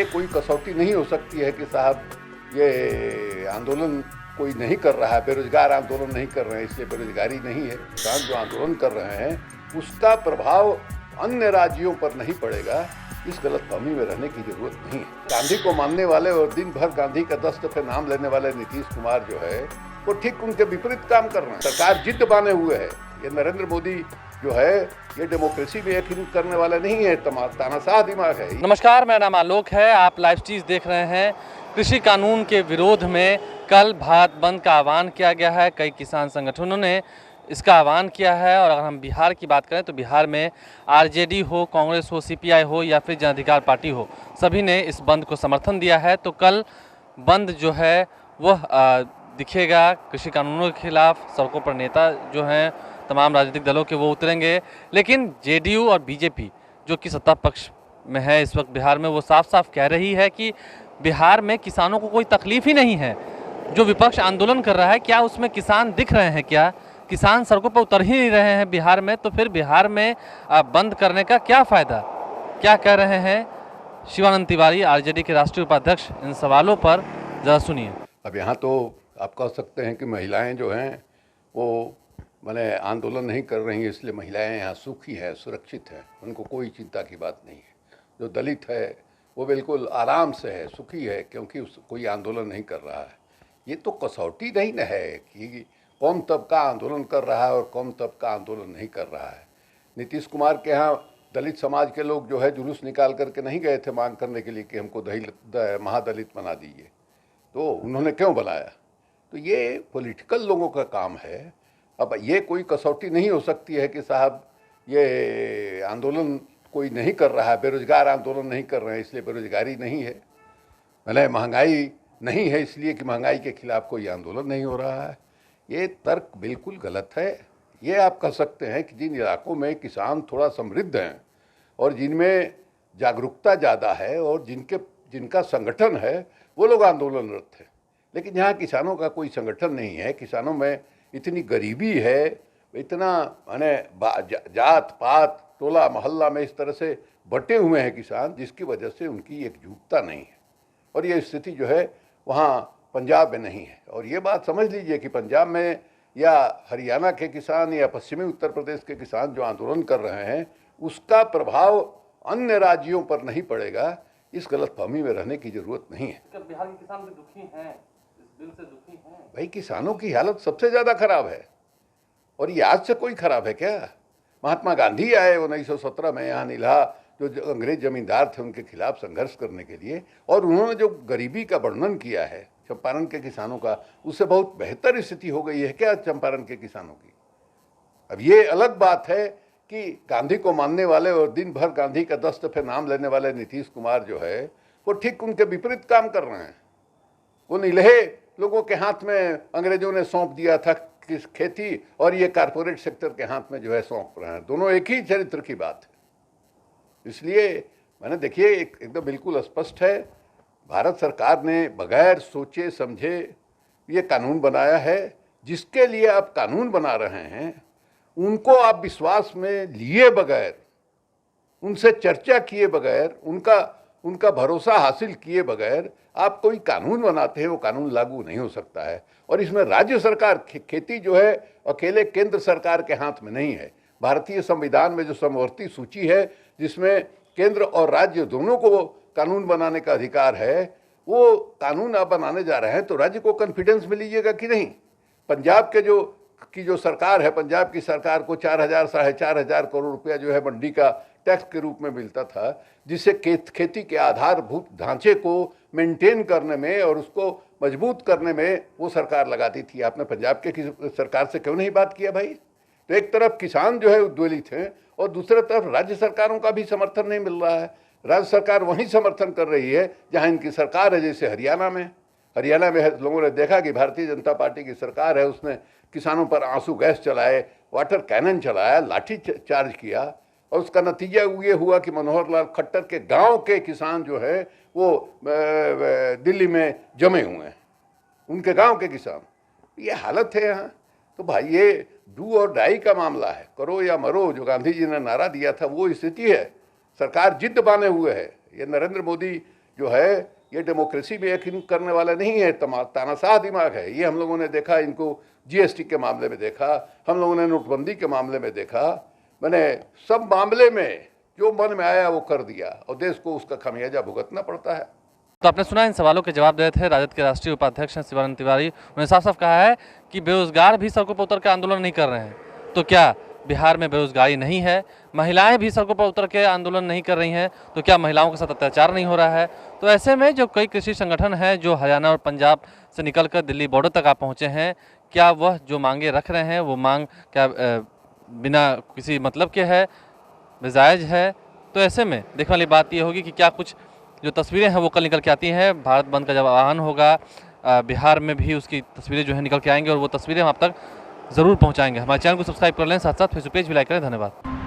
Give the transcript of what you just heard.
कोई कसौटी नहीं हो सकती है कि साहब ये आंदोलन कोई नहीं कर रहा है, बेरोजगार आंदोलन नहीं कर रहे हैं इसलिए बेरोजगारी नहीं है। किसान जो आंदोलन कर रहे हैं उसका प्रभाव अन्य राज्यों पर नहीं पड़ेगा, इस गलतफहमी में रहने की जरूरत नहीं है। गांधी को मानने वाले और दिन भर गांधी का 10 दफे नाम लेने वाले नीतीश कुमार जो है वो ठीक उनके विपरीत काम कर रहे हैं। सरकार जिद्द बाने हुए है। ये नरेंद्र मोदी जो है ये डेमोक्रेसी में यकीन करने वाला नहीं है, तानाशाह दिमाग है। नमस्कार, मेरा नाम आलोक है। आप लाइव चीज़ देख रहे हैं। कृषि कानून के विरोध में कल भारत बंद का आह्वान किया गया है। कई किसान संगठनों ने इसका आह्वान किया है। और अगर हम बिहार की बात करें तो बिहार में आरजेडी हो, कांग्रेस हो, सीपीआई हो या फिर जन अधिकार पार्टी हो, सभी ने इस बंद को समर्थन दिया है। तो कल बंद जो है वह दिखेगा कृषि कानूनों के खिलाफ। सड़कों पर नेता जो हैं तमाम राजनीतिक दलों के वो उतरेंगे, लेकिन जेडीयू और बीजेपी जो कि सत्ता पक्ष में है इस वक्त बिहार में, वो साफ साफ कह रही है कि बिहार में किसानों को कोई तकलीफ ही नहीं है। जो विपक्ष आंदोलन कर रहा है, क्या उसमें किसान दिख रहे हैं? क्या किसान सड़कों पर उतर ही नहीं रहे हैं बिहार में? तो फिर बिहार में बंद करने का क्या फ़ायदा? क्या कह रहे हैं शिवानंद तिवारी, आरजेडी के राष्ट्रीय उपाध्यक्ष, इन सवालों पर ज़रा सुनिए। अब यहाँ तो आप कह सकते हैं कि महिलाएं जो हैं वो मैंने आंदोलन नहीं कर रही हैं इसलिए महिलाएं यहाँ सुखी हैं, सुरक्षित हैं, उनको कोई चिंता की बात नहीं है। जो दलित है वो बिल्कुल आराम से है, सुखी है, क्योंकि कोई आंदोलन नहीं कर रहा है। ये तो कसौटी नहीं न है कि कौन तबका आंदोलन कर रहा है और कौन तबका आंदोलन नहीं कर रहा है। नीतीश कुमार के यहाँ दलित समाज के लोग जो है जुलूस निकाल करके नहीं गए थे मांग करने के लिए कि हमको महादलित बना दीजिए, तो उन्होंने क्यों बनाया? तो ये पॉलिटिकल लोगों का काम है। अब ये कोई कसौटी नहीं हो सकती है कि साहब ये आंदोलन कोई नहीं कर रहा है, बेरोजगार आंदोलन नहीं कर रहे हैं इसलिए बेरोजगारी नहीं है, भले महंगाई नहीं है इसलिए कि महंगाई के खिलाफ कोई आंदोलन नहीं हो रहा है। ये तर्क बिल्कुल गलत है। ये आप कह सकते हैं कि जिन इलाकों में किसान थोड़ा समृद्ध हैं और जिनमें जागरूकता ज़्यादा है और जिनका संगठन है वो लोग आंदोलनरत हैं, लेकिन यहाँ किसानों का कोई संगठन नहीं है। किसानों में इतनी गरीबी है, इतना माने जात पात टोला मोहल्ला में इस तरह से बटे हुए हैं किसान, जिसकी वजह से उनकी एकजुटता नहीं है। और ये स्थिति जो है वहाँ पंजाब में नहीं है। और ये बात समझ लीजिए कि पंजाब में या हरियाणा के किसान या पश्चिमी उत्तर प्रदेश के किसान जो आंदोलन कर रहे हैं उसका प्रभाव अन्य राज्यों पर नहीं पड़ेगा, इस गलतफहमी में रहने की जरूरत नहीं है। बिहार के किसान भी दुखी हैं, इस बिल से दुखी हैं। भाई किसानों की हालत सबसे ज़्यादा खराब है, और ये आज से कोई खराब है क्या? महात्मा गांधी आए 1917 में यहाँ नीला जो अंग्रेज जमींदार थे उनके खिलाफ संघर्ष करने के लिए, और उन्होंने जो गरीबी का वर्णन किया है चंपारण के किसानों का, उससे बहुत बेहतर स्थिति हो गई है क्या चंपारण के किसानों की? अब ये अलग बात है कि गांधी को मानने वाले और दिन भर गांधी का 10 दफे नाम लेने वाले नीतीश कुमार जो है वो ठीक उनके विपरीत काम कर रहे हैं। वो नीलहे लोगों के हाथ में अंग्रेजों ने सौंप दिया था किस खेती, और ये कारपोरेट सेक्टर के हाथ में जो है सौंप रहे हैं। दोनों एक ही चरित्र की बात है। इसलिए मैंने देखिए एकदम बिल्कुल स्पष्ट है, भारत सरकार ने बगैर सोचे समझे ये कानून बनाया है। जिसके लिए आप कानून बना रहे हैं उनको आप विश्वास में लिए बगैर, उनसे चर्चा किए बगैर, उनका भरोसा हासिल किए बगैर आप कोई कानून बनाते हैं, वो कानून लागू नहीं हो सकता है। और इसमें राज्य सरकार खेती जो है अकेले केंद्र सरकार के हाथ में नहीं है। भारतीय संविधान में जो समवर्ती सूची है जिसमें केंद्र और राज्य दोनों को कानून बनाने का अधिकार है, वो कानून आप बनाने जा रहे हैं तो राज्य को कॉन्फिडेंस में लीजिएगा कि नहीं। पंजाब के जो सरकार है, पंजाब की सरकार को 4,000 साढ़े 4,000 करोड़ रुपया जो है मंडी का टैक्स के रूप में मिलता था, जिससे खेती के आधारभूत ढांचे को मेंटेन करने में और उसको मजबूत करने में वो सरकार लगाती थी। आपने पंजाब के सरकार से क्यों नहीं बात किया भाई? तो एक तरफ किसान जो है उद्वेलित हैं और दूसरी तरफ राज्य सरकारों का भी समर्थन नहीं मिल रहा है। राज्य सरकार वहीं समर्थन कर रही है जहां इनकी सरकार है, जैसे हरियाणा में लोगों ने देखा कि भारतीय जनता पार्टी की सरकार है, उसने किसानों पर आंसू गैस चलाए, वाटर कैनन चलाया, लाठी चार्ज किया, और उसका नतीजा ये हुआ कि मनोहर लाल खट्टर के गांव के किसान जो है वो दिल्ली में जमे हुए हैं, उनके गांव के किसान। ये हालत है यहाँ। तो भाई ये डू और डाई का मामला है, करो या मरो, जो गांधी जी ने नारा दिया था वो स्थिति है। सरकार जिद्द बाने हुए है। ये नरेंद्र मोदी जो है ये डेमोक्रेसी में यकीन करने वाला नहीं है, तानाशाह दिमाग है। ये हम लोगों ने देखा, इनको जीएसटी के मामले में देखा, हम लोगों ने नोटबंदी के मामले में देखा। मैंने सब मामले में जो मन में आया वो कर दिया और देश को उसका खामियाजा भुगतना पड़ता है। तो आपने सुना, इन सवालों के जवाब दे रहे थे राजद के राष्ट्रीय उपाध्यक्ष हैं शिवानंद तिवारी। उन्होंने साफ साफ कहा है कि बेरोजगार भी सड़कों पर उतर के आंदोलन नहीं कर रहे हैं। तो क्या बिहार में बेरोजगारी नहीं है? महिलाएं भी सड़कों पर उतर के आंदोलन नहीं कर रही हैं, तो क्या महिलाओं के साथ अत्याचार नहीं हो रहा है? तो ऐसे में जो कई कृषि संगठन हैं जो हरियाणा और पंजाब से निकलकर दिल्ली बॉर्डर तक आ पहुँचे हैं, क्या वह जो मांगे रख रहे हैं वो मांग क्या बिना किसी मतलब के है, जायज़ है? तो ऐसे में देखने वाली बात ये होगी कि क्या कुछ जो तस्वीरें हैं वो कल निकल के आती हैं। भारत बंद का जब आह्वान होगा बिहार में भी उसकी तस्वीरें जो है निकल के आएंगी और वो तस्वीरें हम आप तक ज़रूर पहुंचाएंगे। हमारे चैनल को सब्सक्राइब कर लें, साथ साथ फेसबुक पेज भी लाइक करें। धन्यवाद।